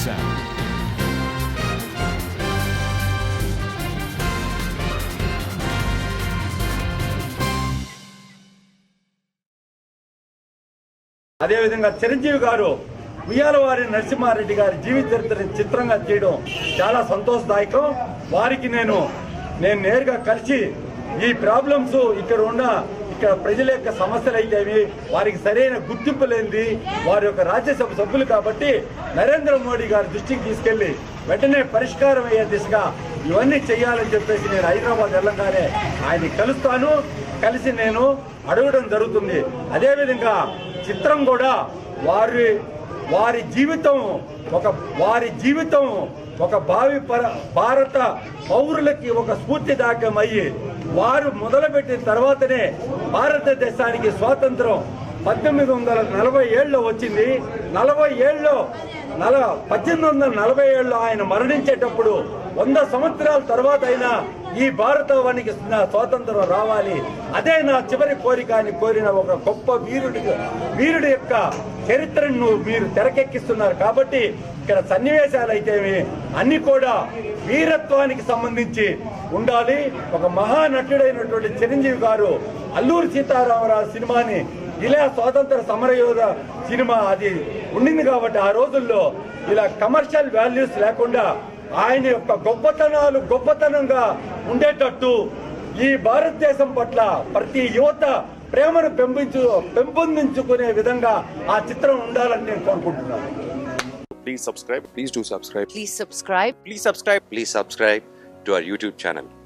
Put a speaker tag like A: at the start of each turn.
A: sound.
B: అదేవిధంగా చిరంజీవి గారు ఉయ్యాలవారి నరసింహారెడ్డి గారి జీవిత చరిత్ర చిత్రంగా చేయడం చాలా సంతోషదాయకం. వారికి నేను నేరుగా కలిసి ఈ ప్రాబ్లమ్స్ ఇక్కడ ప్రజల యొక్క సమస్యలు అయితేవి వారికి సరైన గుర్తింపు లేనిది వారి యొక్క రాజ్యసభ సభ్యులు కాబట్టి నరేంద్ర మోడీ గారి దృష్టికి తీసుకెళ్లి వెంటనే పరిష్కారం అయ్యే దిశగా ఇవన్నీ చేయాలని చెప్పేసి నేను హైదరాబాద్ వెళ్ళగానే ఆయన్ని కలుస్తాను. కలిసి నేను అడగడం జరుగుతుంది. అదేవిధంగా చిత్రం కూడా వారి జీవితం ఒక భావి భారత పౌరులకి ఒక స్ఫూర్తిదాయకం అయ్యి వారు మొదలుపెట్టిన తర్వాతనే భారతదేశానికి స్వాతంత్రం 1847లో వచ్చింది. 1847లో ఆయన మరణించేటప్పుడు 100 సంవత్సరాల తర్వాత అయినా ఈ భారతావనికి స్వాతంత్రం రావాలి, అదే నా చివరి కోరిక అని కోరిన ఒక గొప్ప వీరుడి యొక్క చరిత్రను మీరు తెరకెక్కిస్తున్నారు. కాబట్టి ఇక్కడ సన్నివేశాలు అయితేవి అన్ని కూడా వీరత్వానికి సంబంధించి ఉండాలి. ఒక మహానటుడైనటువంటి చిరంజీవి గారు అల్లూరి సీతారామరాజు సినిమాని ఇలా స్వాతంత్ర సమరయోధ సినిమా అది ఉండింది కాబట్టి ఆ రోజుల్లో ఇలా కమర్షియల్ వాల్యూస్ లేకుండా ఆయన యొక్క గొప్పతనంగా ఉండేటట్టు ఈ భారతదేశం పట్ల ప్రతి యువత ప్రేమను పెంపొందించుకునే విధంగా ఆ చిత్రం ఉండాలని నేను కోరుకుంటున్నాను.
C: Please subscribe. Please do subscribe.
D: Please subscribe.
C: Please subscribe. Please subscribe to our YouTube channel.